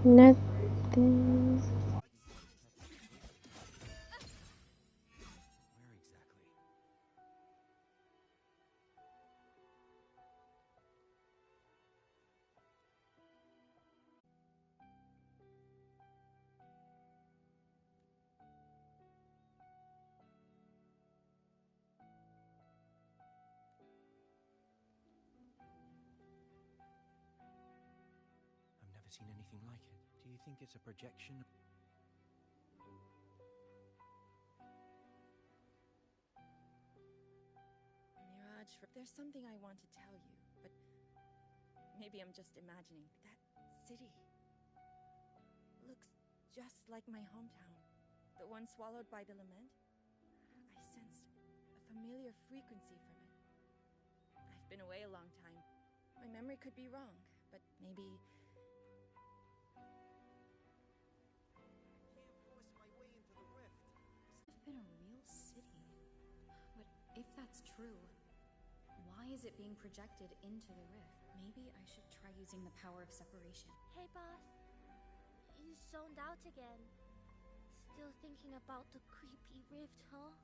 Nothing. I've never seen anything like it. Do you think it's a projection? Mirage, there's something I want to tell you, but maybe I'm just imagining. That city looks just like my hometown, the one swallowed by the lament. I sensed a familiar frequency from it. I've been away a long time. My memory could be wrong, but maybe... It's been a real city. But if that's true, why is it being projected into the rift? Maybe I should try using the power of separation. Hey, boss. You zoned out again. Still thinking about the creepy rift, huh?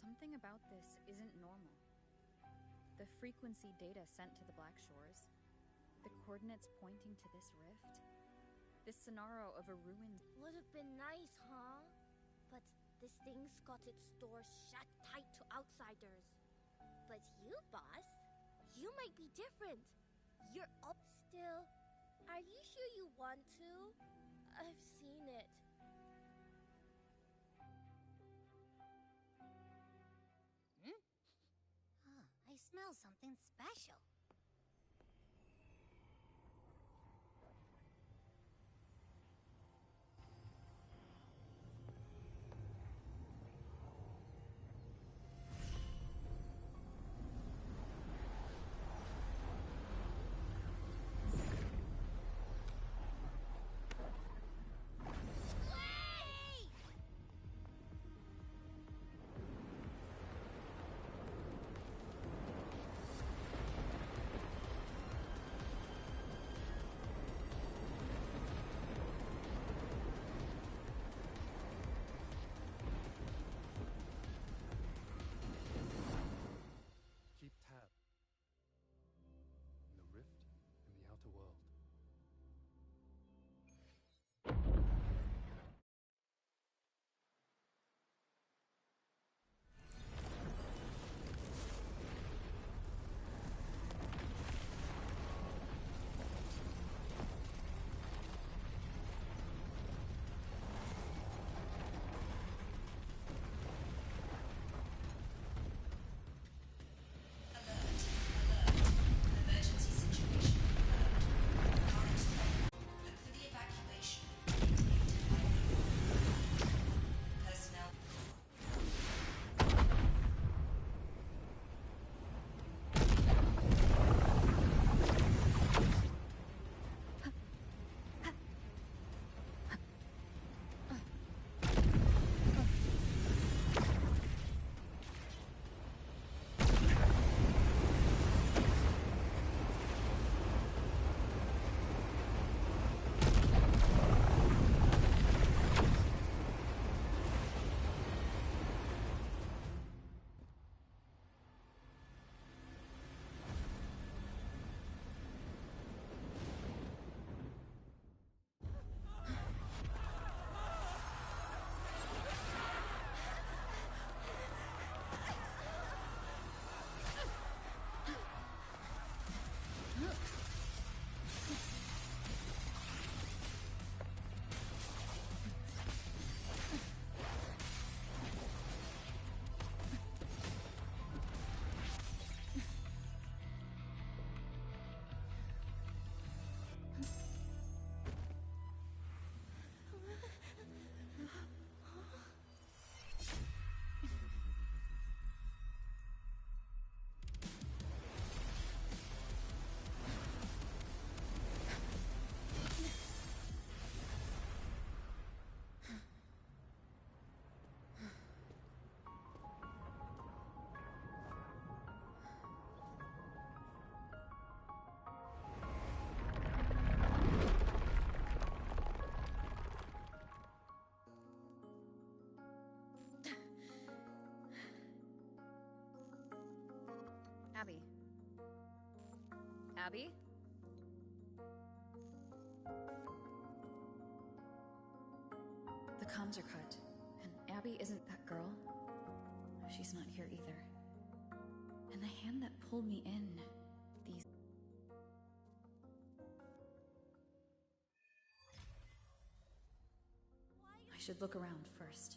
Something about this isn't normal. The frequency data sent to the Black Shores, the coordinates pointing to this rift, this scenario of a ruined... Would have been nice, huh? But this thing's got its doors shut tight to outsiders. But you, boss, you might be different. You're up still. Are you sure you want to? I've seen it. I smell something special. Abby? The comms are cut, and Abby isn't that girl. She's not here either. And the hand that pulled me in, these... I should look around first.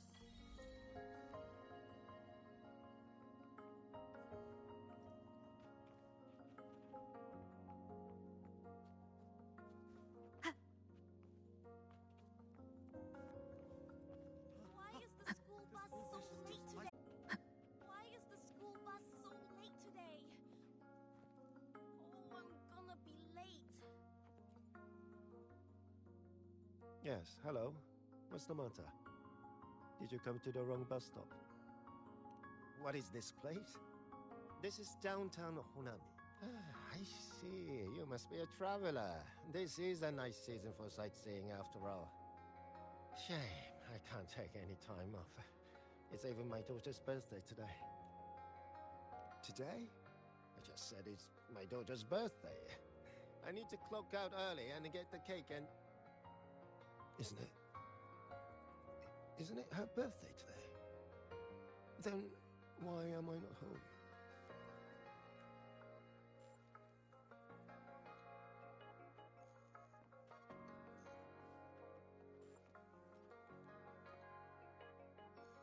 Why is the school bus so late today? Why is the school bus so late today? Oh, I'm gonna be late. Yes, hello. What's the matter? Did you come to the wrong bus stop? What is this place? This is downtown Honami. I see. You must be a traveler. This is a nice season for sightseeing after all. Shame, I can't take any time off. It's even my daughter's birthday today. Today? I just said it's my daughter's birthday. I need to clock out early and get the cake and... Isn't it? Isn't it her birthday today? Then why am I not home?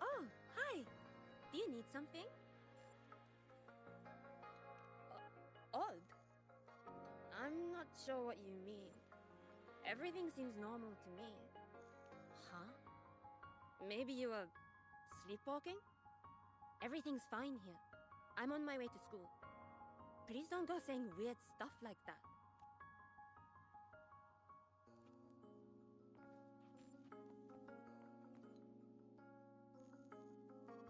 Oh, hi. Do you need something? Odd. I'm not sure what you mean. Everything seems normal to me. Huh? Maybe you were sleepwalking? Everything's fine here. I'm on my way to school. Please don't go saying weird stuff like that.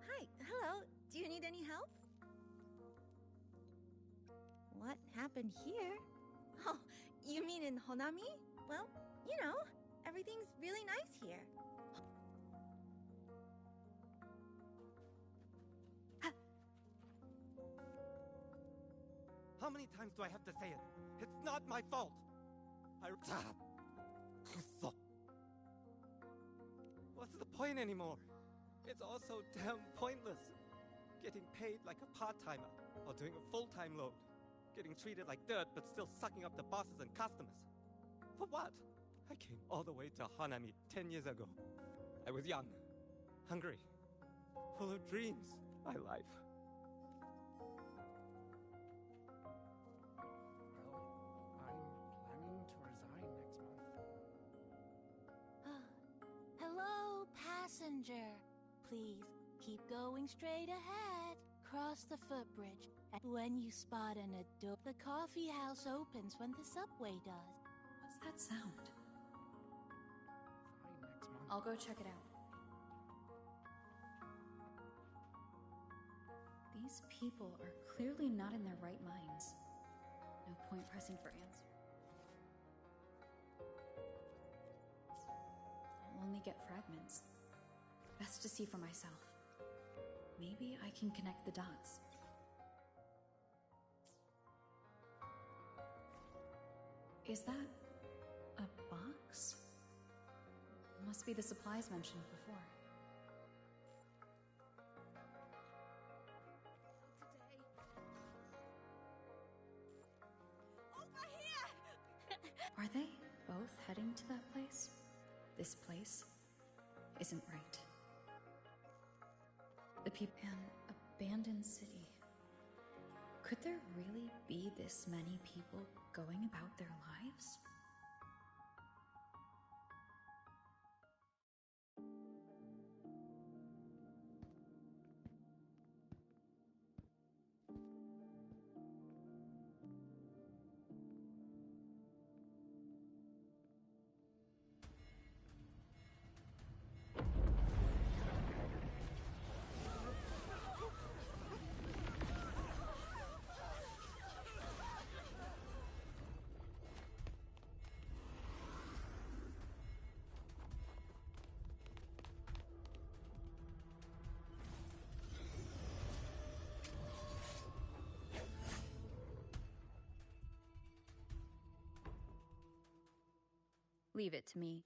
Hi, hello. Do you need any help? What happened here? Oh, you mean in Honami? Well, you know, everything's really nice here. How many times do I have to say it? It's not my fault! Stop! What's the point anymore? It's all so damn pointless. Getting paid like a part-timer, or doing a full-time load. Getting treated like dirt, but still sucking up the bosses and customers. For what? I came all the way to Hanami 10 years ago. I was young, hungry, full of dreams. My life. I'm planning to resign next month. Hello, passenger. Please keep going straight ahead. Cross the footbridge. And when you spot an adult, the coffee house opens when the subway does. What's that sound? Fine, next month. I'll go check it out. These people are clearly not in their right minds. No point pressing for answers. I'll only get fragments. Best to see for myself. Maybe I can connect the dots. Is that a box? Must be the supplies mentioned before. Over here! Are they both heading to that place? This place isn't right. The people... An abandoned city. Could there really be this many people going about their lives? Leave it to me.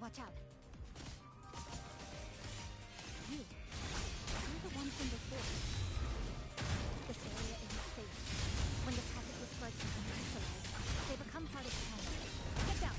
Watch out. You're the one from before. This area isn't safe. When the toxic disperse become crystallized, they become harder to handle. Get down!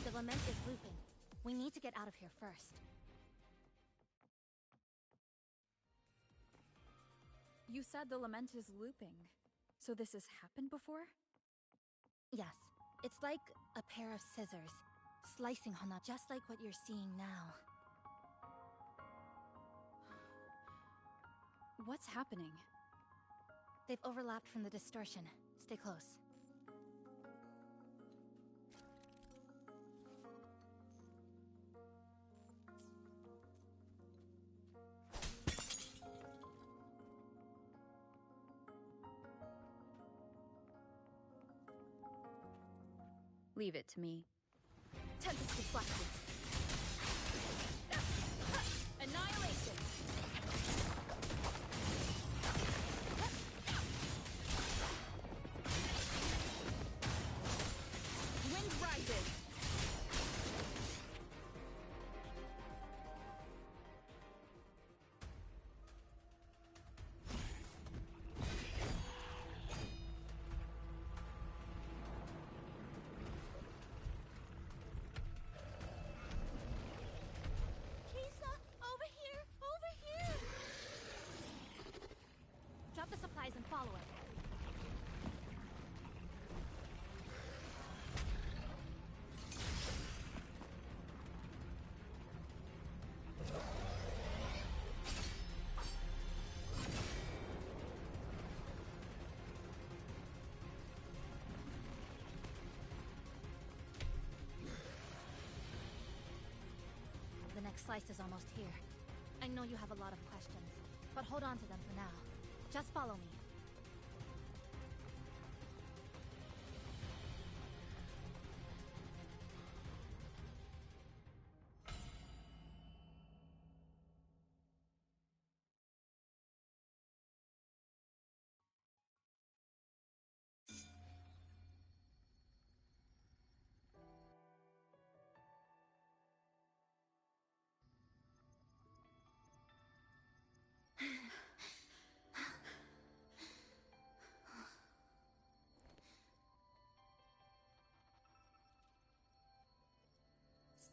The lament is looping. We need to get out of here first. You said the lament is looping. So this has happened before? Yes. It's like a pair of scissors, slicing Hana just like what you're seeing now. What's happening? They've overlapped from the distortion. Stay close. Leave it to me. Tempest deflected. Annihilation! Wind rises! Chisa, over here! Over here! Drop the supplies and follow it. The next slice is almost here. I know you have a lot of questions, but hold on to them for now. Just follow me.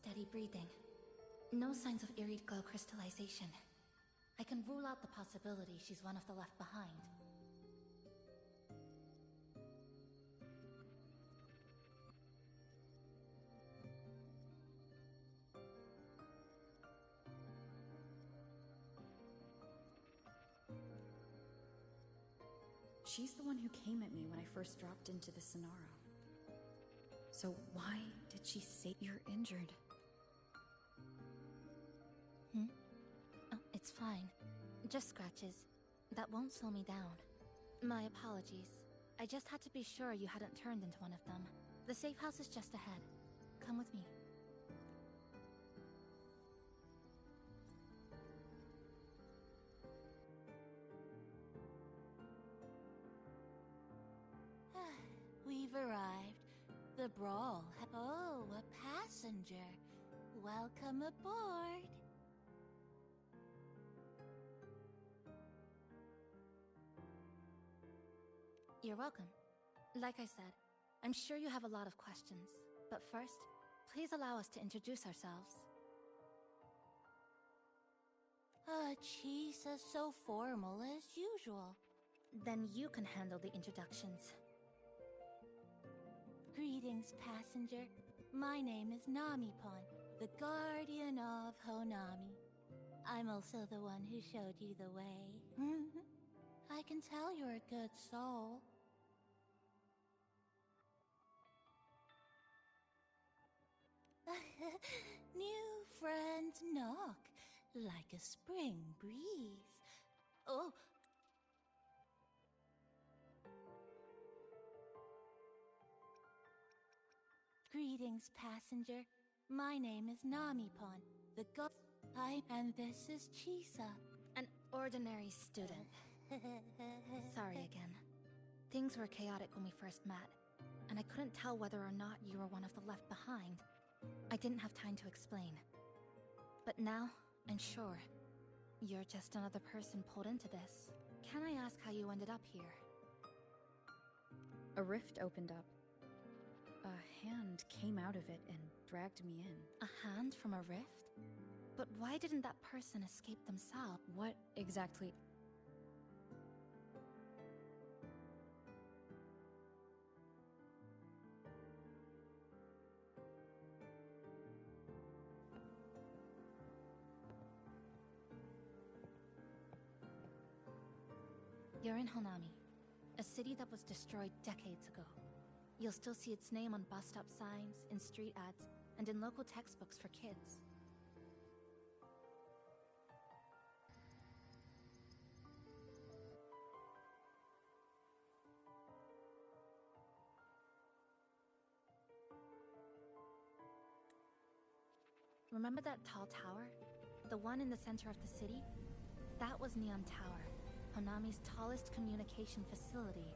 Steady breathing. No signs of irid glow crystallization. I can rule out the possibility she's one of the left behind. She's the one who came at me when I first dropped into the Sonaro. So why did she say you're injured? Oh, it's fine. Just scratches. That won't slow me down. My apologies. I just had to be sure you hadn't turned into one of them. The safe house is just ahead. Come with me. We've arrived. The brawl. Oh, a passenger. Welcome aboard. You're welcome. Like I said, I'm sure you have a lot of questions. But first, please allow us to introduce ourselves. Chisa, so formal as usual. Then you can handle the introductions. Greetings, passenger. My name is Namipon, the guardian of Honami. I'm also the one who showed you the way. I can tell you're a good soul. New friends knock like a spring breeze. Oh. Greetings, passenger. My name is Namipon, the and this is Chisa. An ordinary student. Sorry again. Things were chaotic when we first met, and I couldn't tell whether or not you were one of the left behind. I didn't have time to explain. But now, I'm sure. You're just another person pulled into this. Can I ask how you ended up here? A rift opened up. A hand came out of it and dragged me in. A hand from a rift? But why didn't that person escape themselves? What exactly? You're in Honami, a city that was destroyed decades ago. You'll still see its name on bus stop signs, in street ads, and in local textbooks for kids. Remember that tall tower? The one in the center of the city? That was Neon Tower, Honami's tallest communication facility.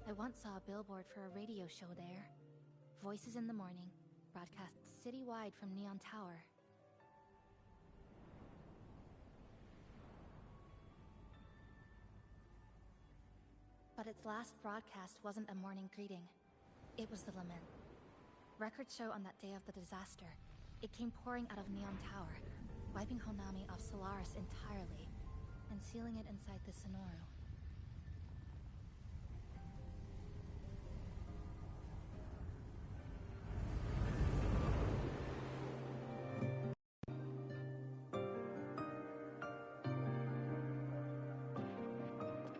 I once saw a billboard for a radio show there. Voices in the Morning, broadcast citywide from Neon Tower. But its last broadcast wasn't a morning greeting. It was the lament. Records show on that day of the disaster, it came pouring out of Neon Tower, wiping Honami off Solaris entirely, and sealing it inside the Sonoro.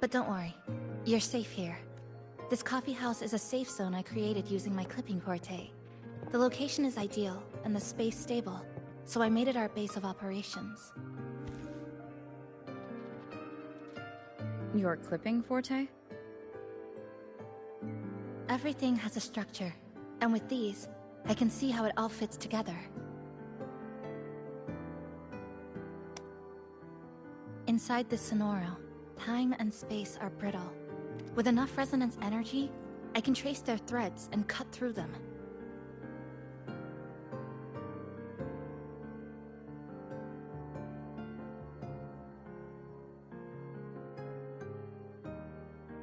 But don't worry, you're safe here. This coffee house is a safe zone I created using my clipping forte. The location is ideal, and the space stable, so I made it our base of operations. Your clipping forte? Everything has a structure, and with these, I can see how it all fits together. Inside this Sonoro, time and space are brittle. With enough resonance energy, I can trace their threads and cut through them.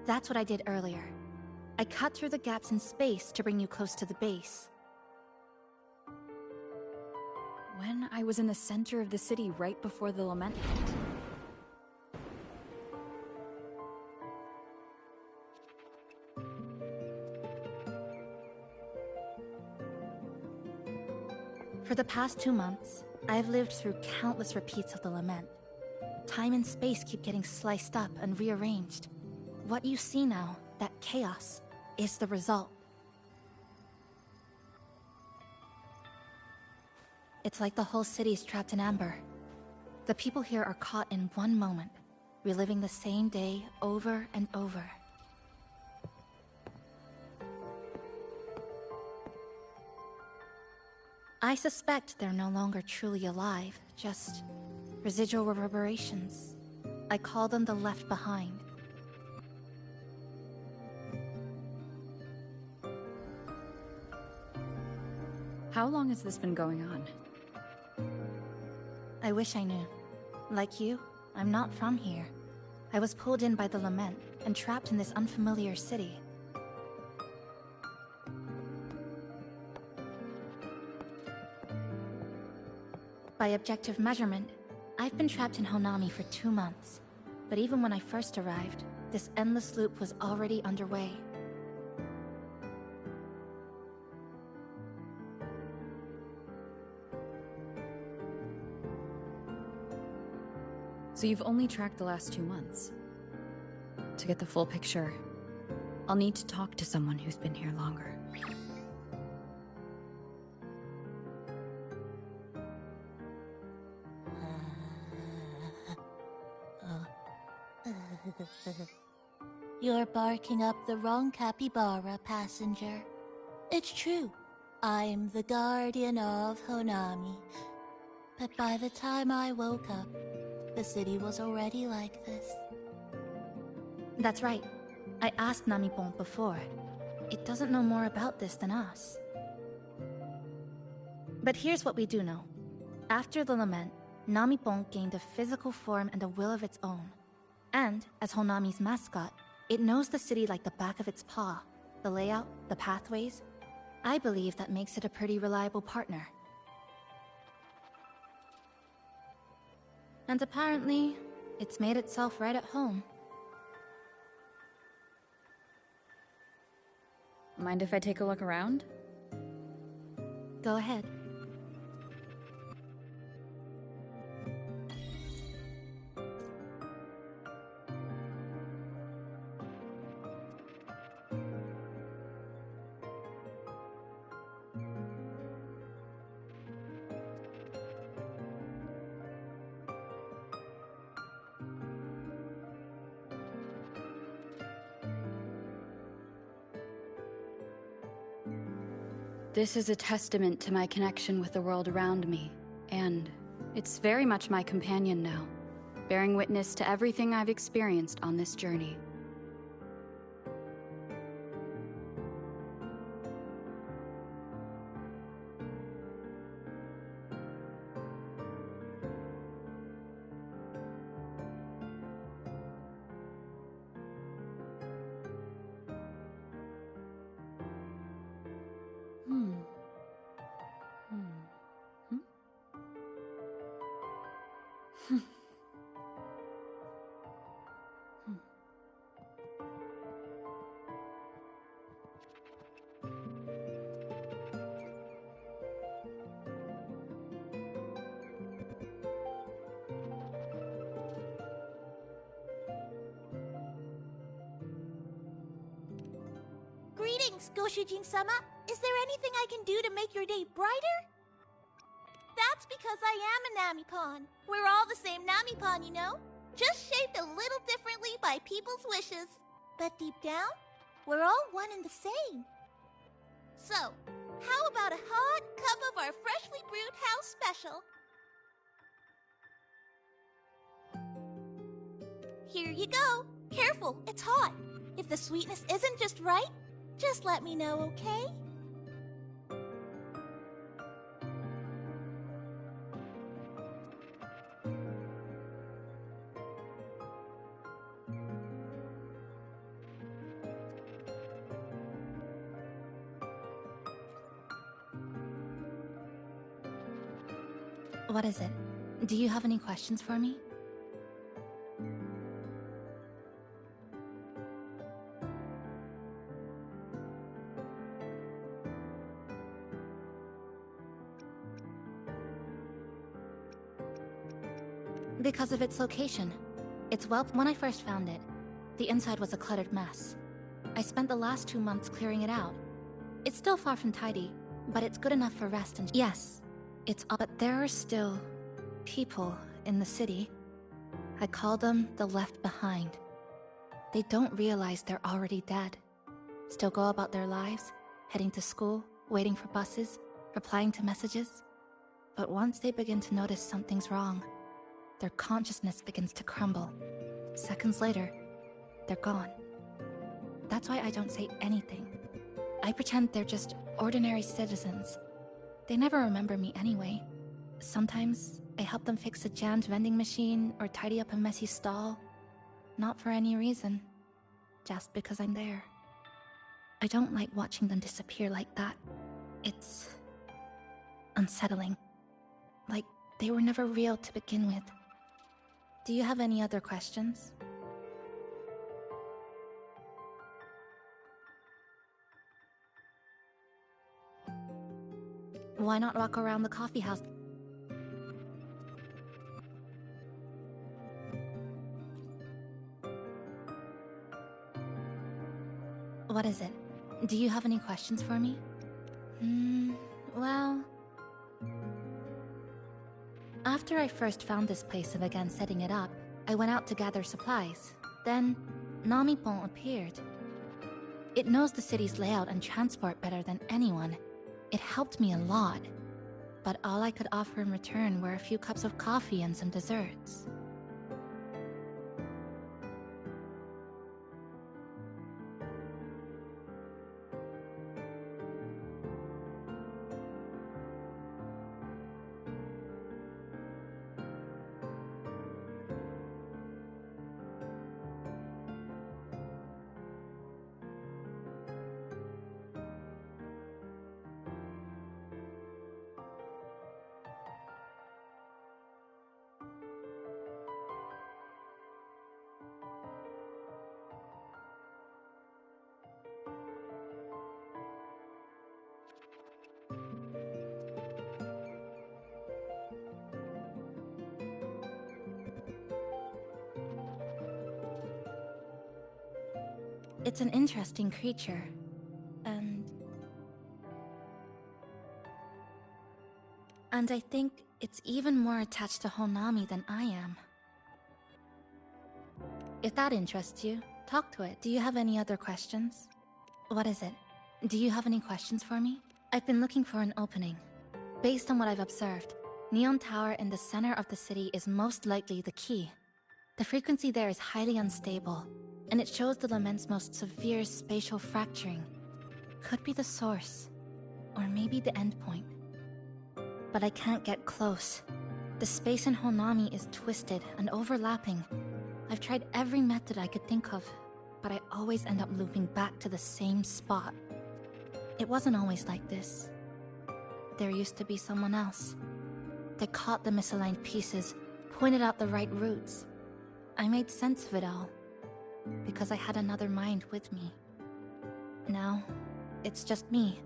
That's what I did earlier. I cut through the gaps in space to bring you close to the base. When I was in the center of the city right before the lament hit. For the past 2 months, I've lived through countless repeats of the lament. Time and space keep getting sliced up and rearranged. What you see now, that chaos, is the result. It's like the whole city's trapped in amber. The people here are caught in one moment, reliving the same day over and over. I suspect they're no longer truly alive, just residual reverberations. I call them the left behind. How long has this been going on? I wish I knew. Like you, I'm not from here. I was pulled in by the lament and trapped in this unfamiliar city. By objective measurement, I've been trapped in Honami for 2 months, but even when I first arrived, this endless loop was already underway. So you've only tracked the last 2 months. To get the full picture, I'll need to talk to someone who's been here longer. You're barking up the wrong capybara, passenger. It's true. I'm the guardian of Honami. But by the time I woke up, the city was already like this. That's right. I asked Namipon before. It doesn't know more about this than us. But here's what we do know. After the lament, Namipon gained a physical form and a will of its own. And, as Honami's mascot, it knows the city like the back of its paw. The layout, the pathways. I believe that makes it a pretty reliable partner. And apparently, it's made itself right at home. Mind if I take a look around? Go ahead. This is a testament to my connection with the world around me, and it's very much my companion now, bearing witness to everything I've experienced on this journey. Greetings, Goshujin-sama. Is there anything I can do to make your day brighter? That's because I am a Namipon. We're all the same Namipon, you know? Just shaped a little differently by people's wishes. But deep down, we're all one and the same. So, how about a hot cup of our freshly brewed house special? Here you go. Careful, it's hot. If the sweetness isn't just right, just let me know, okay? What is it? Do you have any questions for me? Because of its location. When I first found it, the inside was a cluttered mess. I spent the last 2 months clearing it out. It's still far from tidy, but it's good enough for rest and— Yes, it's all— But there are still people in the city. I call them the left behind. They don't realize they're already dead. Still go about their lives, heading to school, waiting for buses, replying to messages. But once they begin to notice something's wrong, their consciousness begins to crumble. Seconds later, they're gone. That's why I don't say anything. I pretend they're just ordinary citizens. They never remember me anyway. Sometimes I help them fix a jammed vending machine or tidy up a messy stall. Not for any reason, just because I'm there. I don't like watching them disappear like that. It's unsettling. Like they were never real to begin with. Do you have any other questions? Why not walk around the coffee house? What is it? Do you have any questions for me? Well... After I first found this place and began setting it up, I went out to gather supplies. Then, Namipon appeared. It knows the city's layout and transport better than anyone. It helped me a lot. But all I could offer in return were a few cups of coffee and some desserts. It's an interesting creature, and I think it's even more attached to Honami than I am. If that interests you, talk to it. Do you have any other questions? What is it? Do you have any questions for me? I've been looking for an opening. Based on what I've observed, Neon Tower in the center of the city is most likely the key. The frequency there is highly unstable, and it shows the Lament's most severe spatial fracturing. Could be the source, or maybe the endpoint. But I can't get close. The space in Honami is twisted and overlapping. I've tried every method I could think of, but I always end up looping back to the same spot. It wasn't always like this. There used to be someone else. They caught the misaligned pieces, pointed out the right routes. I made sense of it all, because I had another mind with me. Now, it's just me.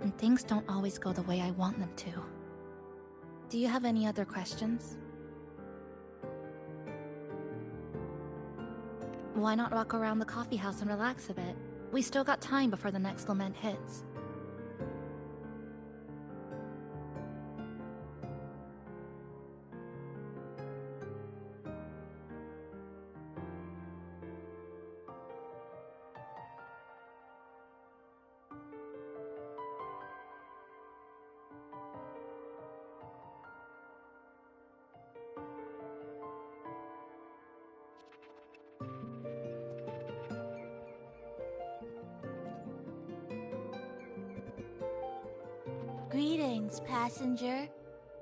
And things don't always go the way I want them to. Do you have any other questions? Why not walk around the coffee house and relax a bit? We still got time before the next lament hits. Greetings, passenger.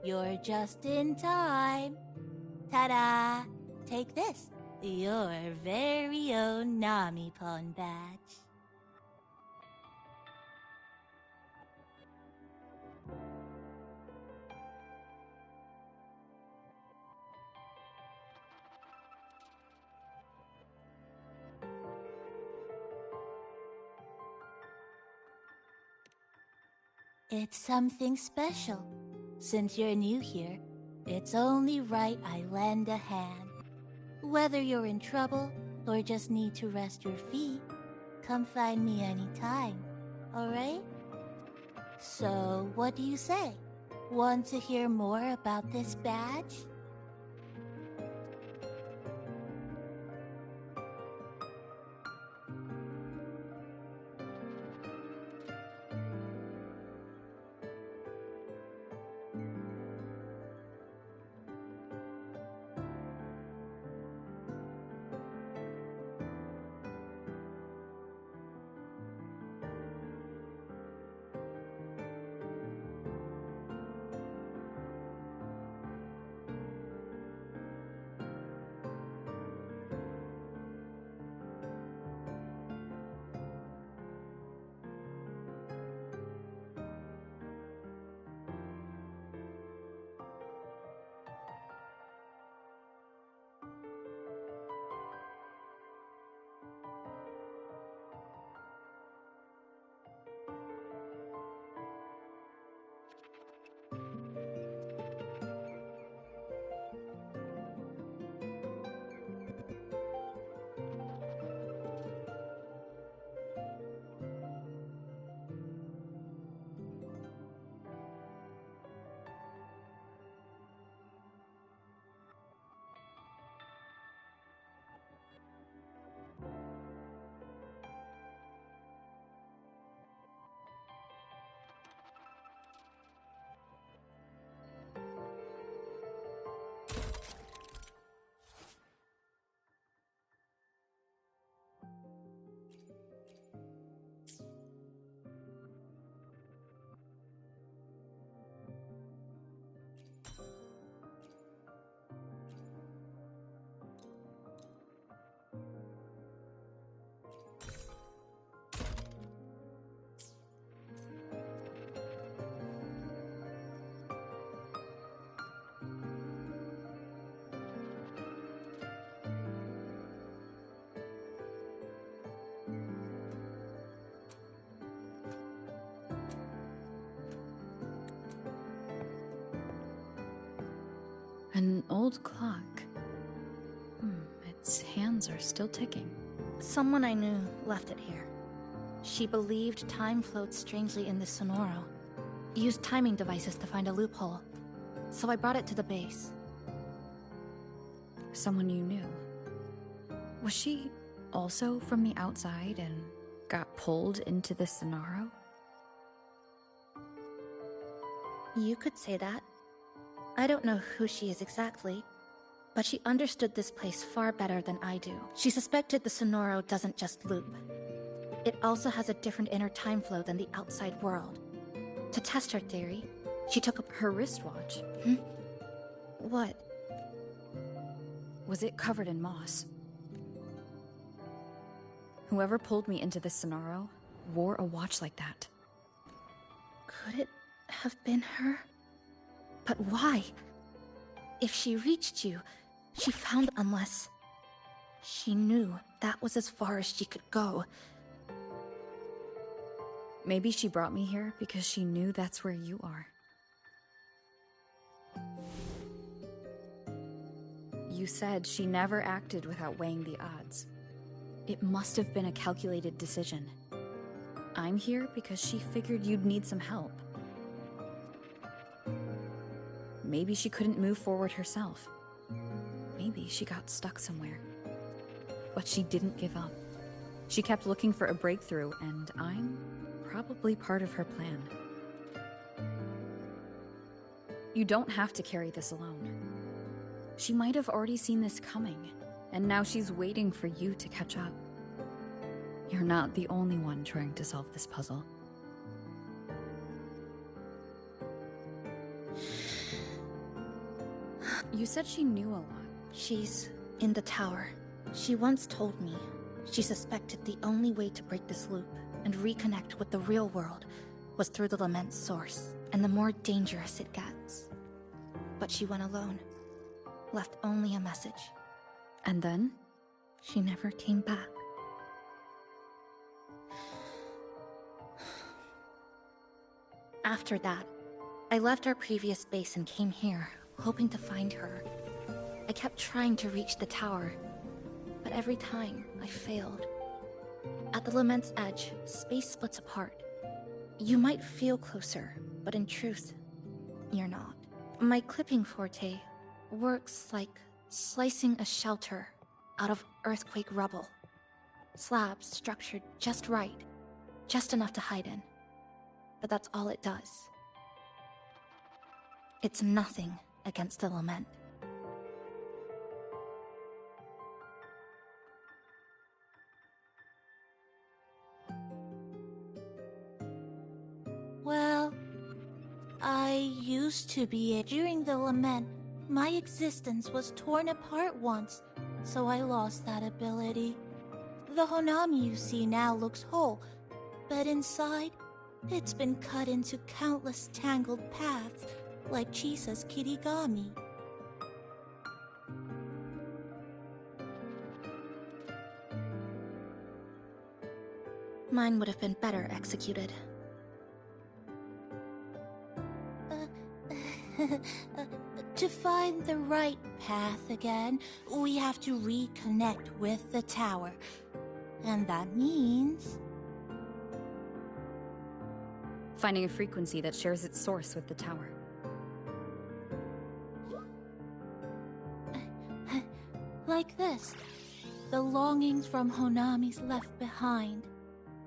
You're just in time. Ta-da! Take this, your very own Namipon badge. It's something special. Since you're new here, it's only right I lend a hand. Whether you're in trouble or just need to rest your feet, come find me anytime, alright? So, what do you say? Want to hear more about this badge? An old clock. Its hands are still ticking. Someone I knew left it here. She believed time flowed strangely in the Sonoro. Used timing devices to find a loophole. So I brought it to the base. Someone you knew. Was she also from the outside and got pulled into the Sonoro? You could say that. I don't know who she is exactly, but she understood this place far better than I do. She suspected the Sonoro doesn't just loop. It also has a different inner time flow than the outside world. To test her theory, she took up her wristwatch. What? Was it covered in moss? Whoever pulled me into the Sonoro wore a watch like that. Could it have been her? But why? If she reached you, she found unless... She knew that was as far as she could go. Maybe she brought me here because she knew that's where you are. You said she never acted without weighing the odds. It must have been a calculated decision. I'm here because she figured you'd need some help. Maybe she couldn't move forward herself. Maybe she got stuck somewhere. But she didn't give up. She kept looking for a breakthrough, and I'm probably part of her plan. You don't have to carry this alone. She might have already seen this coming, and now she's waiting for you to catch up. You're not the only one trying to solve this puzzle. You said she knew a lot. She's in the tower. She once told me she suspected the only way to break this loop and reconnect with the real world was through the lament's source, and the more dangerous it gets. But she went alone, left only a message. And then? She never came back. After that, I left our previous base and came here, hoping to find her. I kept trying to reach the tower, but every time I failed. At the lament's edge, space splits apart. You might feel closer, but in truth, you're not. My clipping forte works like slicing a shelter out of earthquake rubble. Slabs structured just right, just enough to hide in. But that's all it does. It's nothing against the lament. Well, I used to be during the lament. My existence was torn apart once, so I lost that ability. The Honami you see now looks whole, but inside, it's been cut into countless tangled paths, like Chisa's kirigami. Mine would have been better executed. To find the right path again, we have to reconnect with the tower. And that means... finding a frequency that shares its source with the tower. Like this. The longings from Honami's left behind.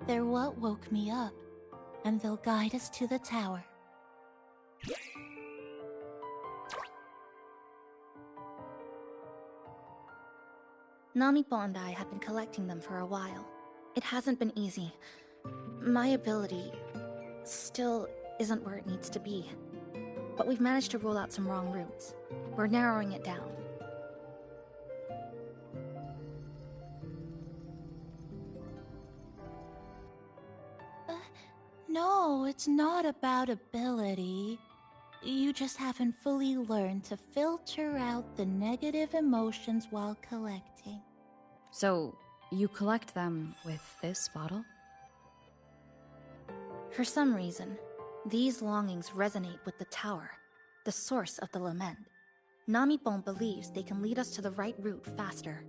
They're what woke me up, and they'll guide us to the tower. Namipo and I have been collecting them for a while. It hasn't been easy. My ability still isn't where it needs to be. But we've managed to rule out some wrong routes. We're narrowing it down. No, it's not about ability. You just haven't fully learned to filter out the negative emotions while collecting. So, you collect them with this bottle? For some reason, these longings resonate with the tower, the source of the lament. Namipon believes they can lead us to the right route faster.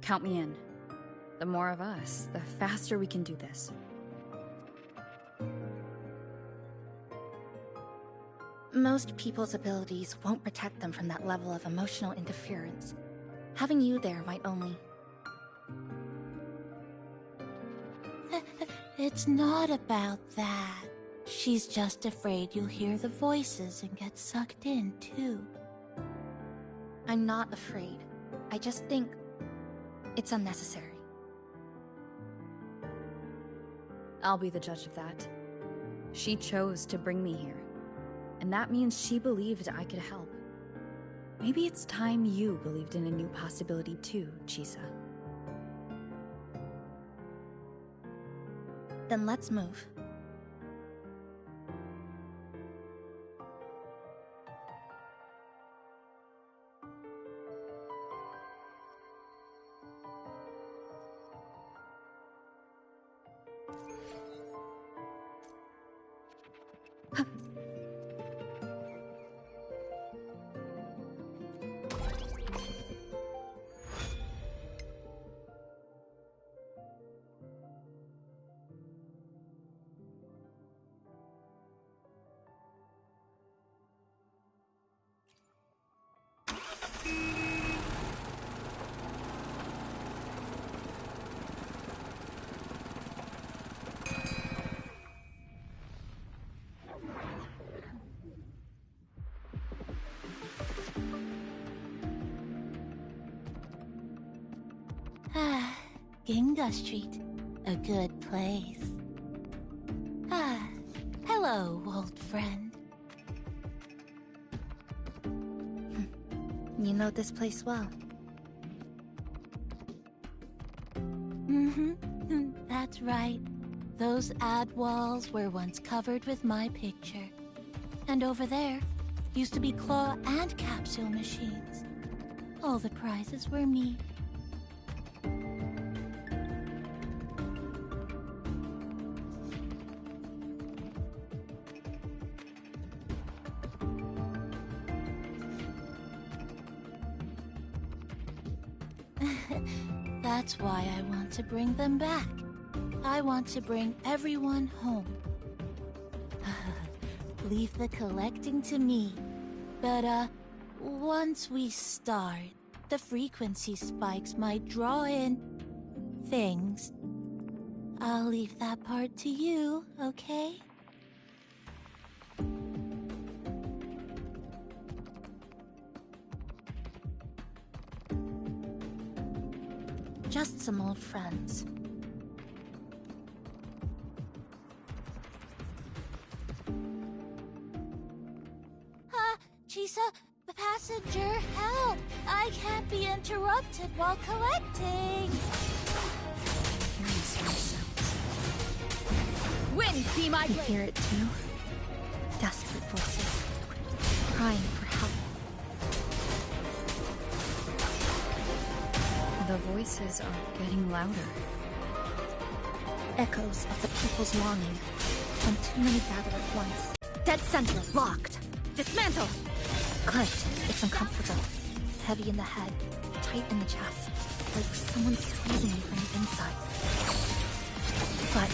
Count me in. The more of us, the faster we can do this. Most people's abilities won't protect them from that level of emotional interference. Having you there might only... It's not about that. She's just afraid you'll hear the voices and get sucked in, too. I'm not afraid. I just think it's unnecessary. I'll be the judge of that. She chose to bring me here. And that means she believed I could help. Maybe it's time you believed in a new possibility too, Chisa. Then let's move. Ginga Street. A good place. Hello, old friend. You know this place well. That's right. Those ad walls were once covered with my picture. And over there used to be claw and capsule machines. All the prizes were me. That's why I want to bring them back. I want to bring everyone home. Leave the collecting to me. But, once we start, the frequency spikes might draw in things. I'll leave that part to you, okay? Just some old friends. Chisa, passenger, help! I can't be interrupted while collecting! Wind, be my You hear it too? Desperate voices, crying for help. The voices are getting louder. Echoes of the people's longing, when too many gather at once. Dead center locked! Dismantle! Clipped, it's uncomfortable. Heavy in the head, tight in the chest, like someone's squeezing you from the inside. But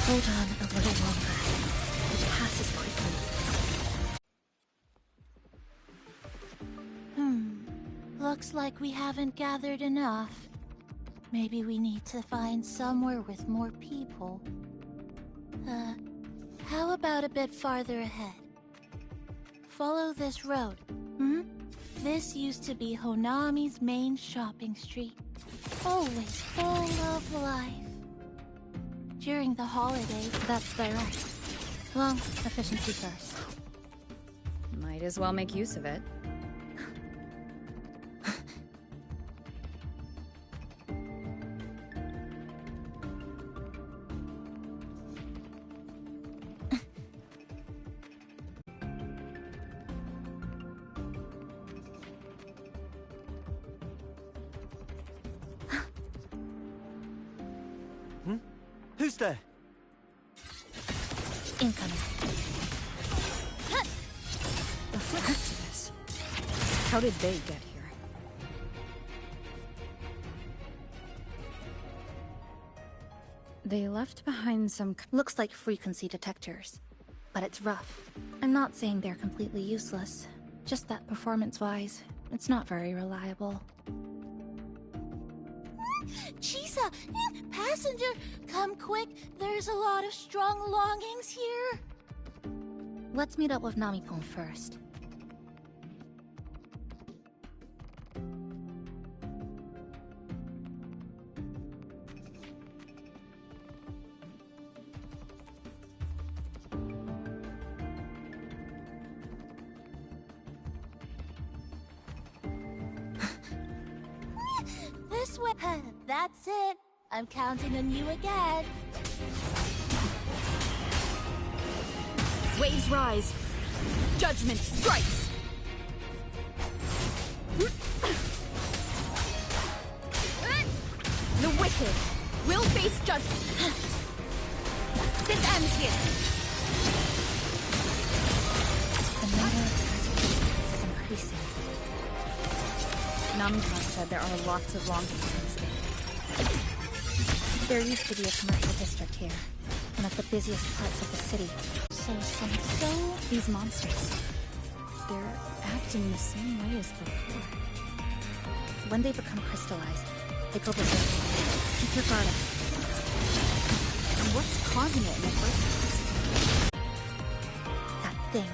hold on a little longer. It passes quickly. Looks like we haven't gathered enough. Maybe we need to find somewhere with more people. How about a bit farther ahead? Follow this road. This used to be Honami's main shopping street. Always full of life. During the holidays, That's direct. Well, efficiency first. Might as well make use of it. Who's there? Incoming. The heck is this? How did they get here? They left behind some... Looks like frequency detectors, but it's rough. I'm not saying they're completely useless, just that performance-wise, it's not very reliable. Chisa! Passenger! Come quick! There's a lot of strong longings here! Let's meet up with Namipon first. This way! That's it! I'm counting on you again! Waves rise! Judgment strikes! The wicked will face judgment! This ends here! The number of passages is increasing. Namipon said there are lots of longings in this game. There used to be a commercial district here, one of the busiest parts of the city. So These monsters, they're acting the same way as before. When they become crystallized, they go berserk. Keep your guard up. And what's causing it in the first place? That thing.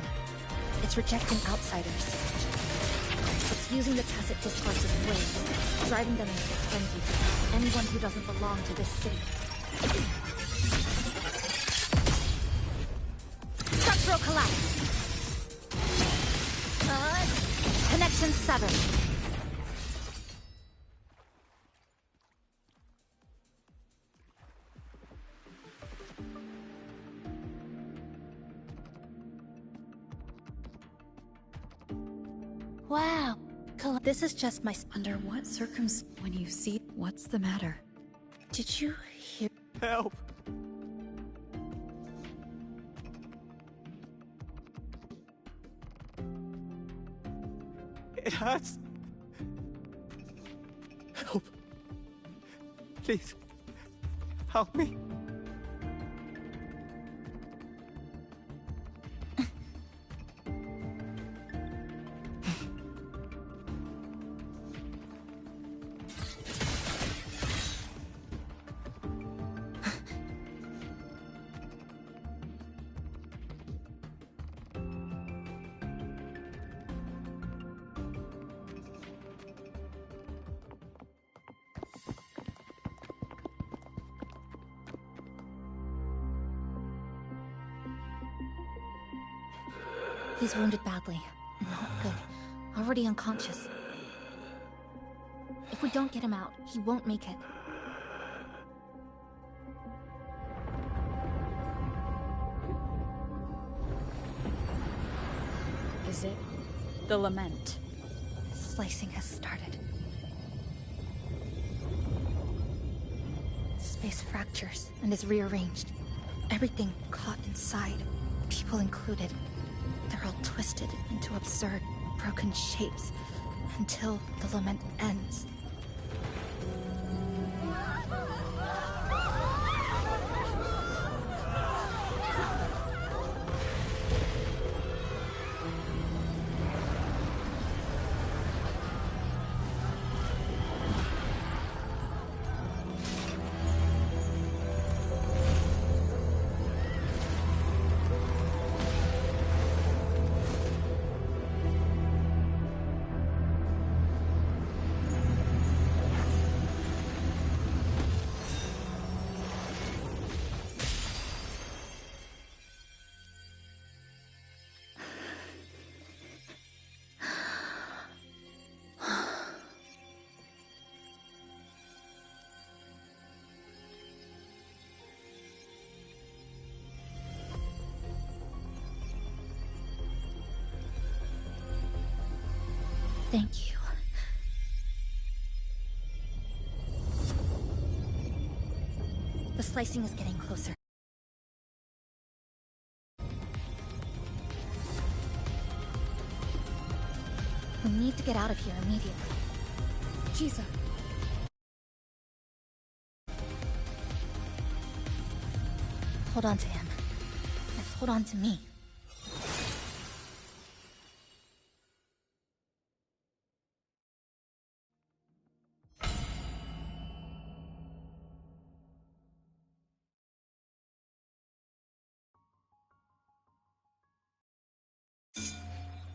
It's rejecting outsiders. It's using the tacit discourse as waves, driving them into a frenzy to stop anyone who doesn't belong to this city. Structural collapse! Connection severed. wow! This is just my... Under what circumstances, when you see what's the matter? Did you hear... Help! It hurts. Help. Please. Help me. He's wounded badly. Not good. Already unconscious. If we don't get him out, he won't make it. Is it the lament? Slicing has started. Space fractures and is rearranged. Everything caught inside, people included. They're all twisted into absurd, broken shapes until the lament ends. Thank you. The slicing is getting closer. We need to get out of here immediately. Chisa. Hold on to him. And hold on to me.